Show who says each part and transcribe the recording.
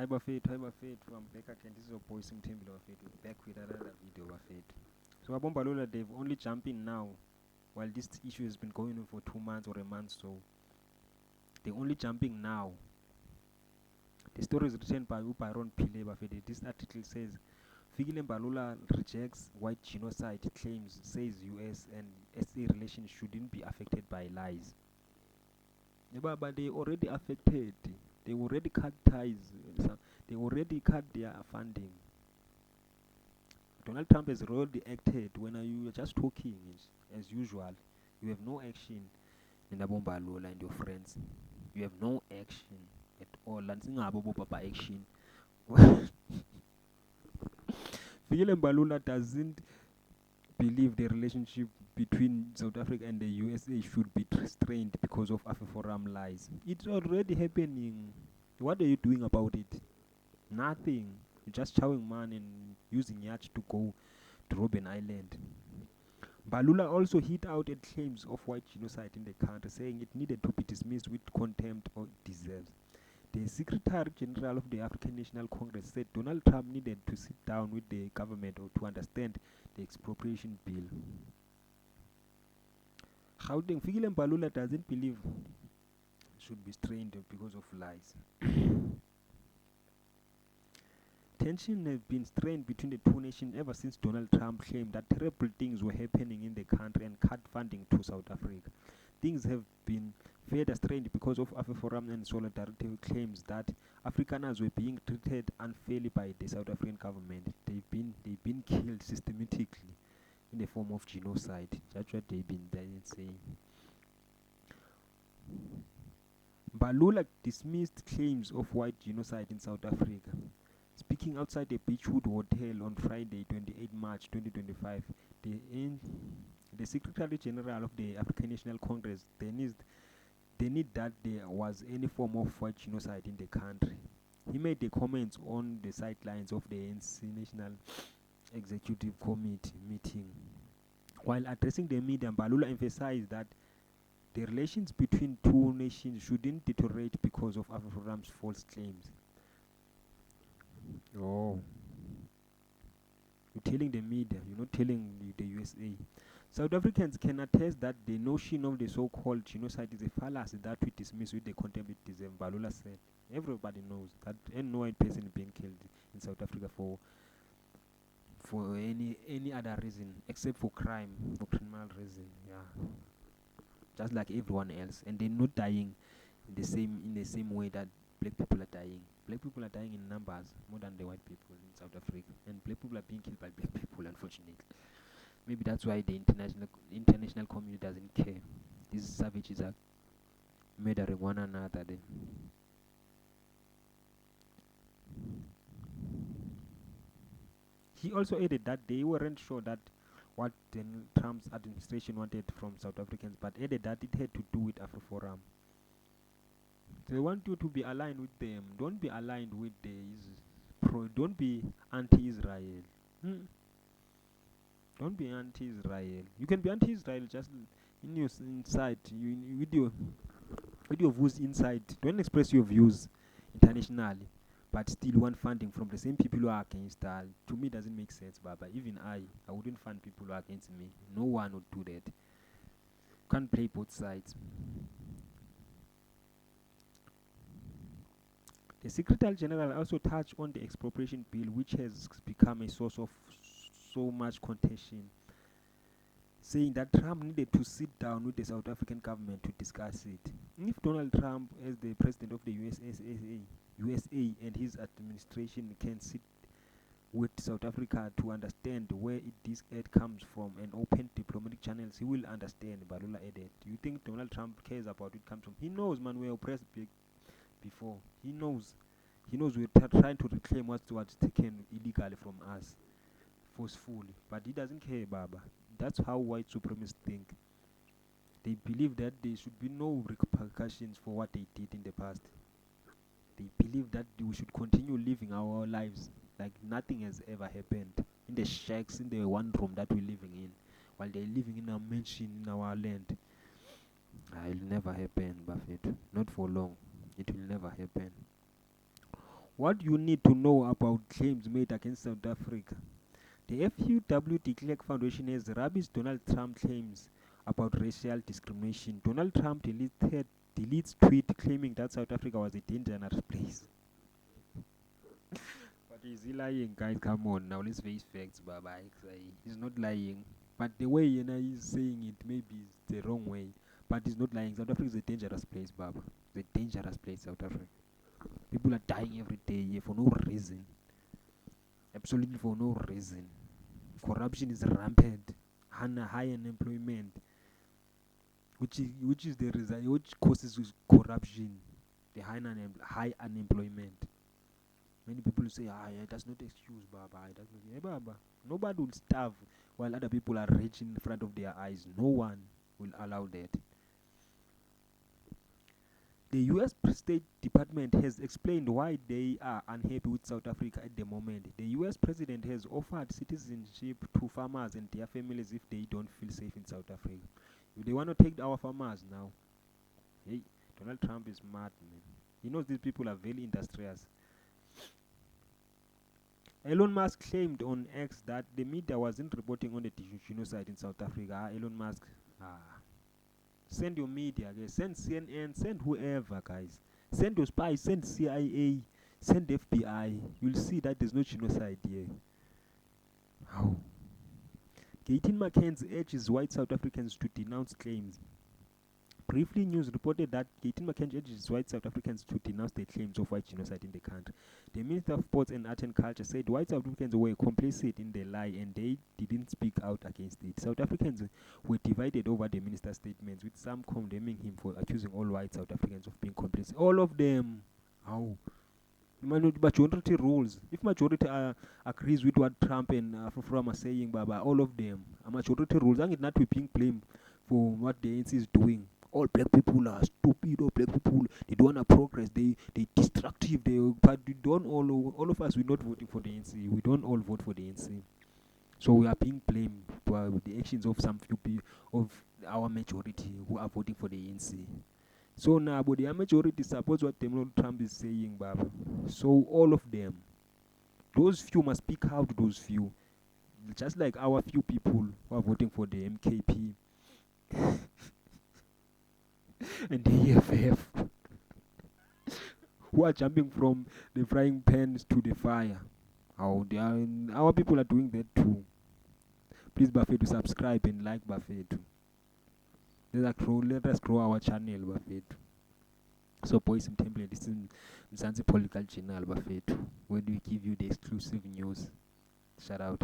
Speaker 1: Hi Bafethu, I'm back again. This is your boy Thembi Bafethu. Back with another video Bafethu. So Abombalula, they've only jumped in now, while this issue has been going on for 2 months or a month. So they're only jumping now. The story is written by Ubaron Pile Bafethu. This article says Fikile Mbalula rejects white genocide claims, says US and SA relations shouldn't be affected by lies. Yeah, but they already affected. They already cut ties. They already cut their funding. Donald Trump has already acted. When you are just talking as usual, you have no action. Nabomba Lola and your friends, you have no action at all. And sing papa action. Fikile Mbalula doesn't believe the relationship between South Africa and the USA should be strained because of AfriForum lies. It's already happening. What are you doing about it? Nothing. You're just chowing man and using yacht to go to Robben Island. Balula also hit out at claims of white genocide in the country, saying it needed to be dismissed with contempt or deserves. The Secretary General of the African National Congress said Donald Trump needed to sit down with the government or to understand the expropriation bill. Gauteng Fikile Mbalula doesn't believe should be strained because of lies. Tension has been strained between the two nations ever since Donald Trump claimed that terrible things were happening in the country and cut funding to South Africa. Things have been further strained because of AfriForum and solidarity claims that Afrikaners were being treated unfairly by the South African government. They've been killed systematically in the form of genocide. That's what they've been saying. Balula dismissed claims of white genocide in South Africa. Speaking outside the Beachwood Hotel on Friday, 28 March 2025, the Secretary General of the African National Congress denied that there was any form of white genocide in the country. He made the comments on the sidelines of the ANC National Executive Committee meeting. While addressing the media, Mbalula emphasized that the relations between two nations shouldn't deteriorate because of AfriForum's false claims. Oh, you're telling the media, you're not telling the USA. South Africans can attest that the notion of the so-called genocide is a fallacy that we dismiss with the contempt it deserves. Balula said, everybody knows that ain't no white person being killed in South Africa for any other reason except for crime, for criminal reason. Yeah, just like everyone else, and they're not dying in the same way that black people are dying. Black people are dying in numbers more than the white people in South Africa, and black people are being killed by black people, unfortunately. Maybe that's why the international community doesn't care. These savages are murdering one another. Then he also added that they weren't sure that what Trump's administration wanted from South Africans, but added that it had to do with AfriForum. They want you to be aligned with them. Don't be aligned with don't be anti-Israel. Don't be anti-Israel. You can be anti-Israel just in your inside. With your views inside. Don't express your views internationally, but still want funding from the same people who are against that. To me, doesn't make sense, Baba. Even I wouldn't fund people who are against me. No one would do that. Can't play both sides. The Secretary General also touched on the expropriation bill, which has become a source of so much contention, saying that Trump needed to sit down with the South African government to discuss it. If Donald Trump, as the president of the USA and his administration, can sit with South Africa to understand where this aid comes from and open diplomatic channels, he will understand, Balula added. Do you think Donald Trump cares about it comes from? He knows, man, we were oppressed before. He knows we're trying to reclaim what's taken illegally from us, forcefully, but he doesn't care, Baba. That's how white supremacists think. They believe that there should be no repercussions for what they did in the past. They believe that we should continue living our lives like nothing has ever happened, in the shacks, in the one room that we're living in, while they're living in a mansion in our land. It'll never happen, Buffett. Not for long. It will never happen. What you need to know about claims made against South Africa. The FUW de Klerk Foundation has rubbish Donald Trump claims about racial discrimination. Donald Trump deletes tweet claiming that South Africa was a dangerous place. But is he lying, guys? Come on, now let's face facts, Baba. He's not lying. But the way he's saying it, maybe it's the wrong way. But he's not lying. South Africa is a dangerous place, Baba. It's a dangerous place, South Africa. People are dying every day here for no reason. Absolutely for no reason. Corruption is rampant. High unemployment. Which is the reason, which causes corruption. The high unemployment. Many people say, that's not excuse, Baba. That's not, yeah, Baba. Nobody will starve while other people are rich in front of their eyes. No one will allow that. The US State Department has explained why they are unhappy with South Africa at the moment. The US president has offered citizenship to farmers and their families if they don't feel safe in South Africa. If they want to take our farmers now, hey, Donald Trump is mad, man. He knows these people are very industrious. Elon Musk claimed on X that the media wasn't reporting on the genocide in South Africa. Elon Musk, send your media, guys. Send CNN, send whoever, guys. Send your spies, send CIA, send FBI. You'll see that there's no genocide here. How? Gayton McKenzie urges white South Africans to denounce claims. Briefly News reported that Gayton McKenzie urges white South Africans to denounce the claims of white genocide in the country. The Minister of Sports and Art and Culture said white South Africans were complicit in the lie and they didn't speak out against it. South Africans were divided over the minister's statements, with some condemning him for accusing all white South Africans of being complicit. All of them. How? Majority rules. If majority agrees with what Trump and Fufram are saying, Baba, all of them, a majority rules. And it's not being blamed for what the ANC is doing. All black people are stupid. All black people, they don't want to progress. They destructive. But we don't all of us. We're not voting for the ANC. We don't all vote for the ANC. So we are being blamed by the actions of some few people of our majority who are voting for the ANC. So now, but the majority supports what Donald Trump is saying, Baba. So all of them, those few must speak out. Those few, just like our few people who are voting for the MKP. And the EFF, who are jumping from the frying pans to the fire. Our people are doing that too. Please, Buffet, to subscribe and like Buffet too. Let us grow our channel, Buffet. So, boys and template, this is Mzansi Political Channel, Buffet, where we give you the exclusive news. Shout out.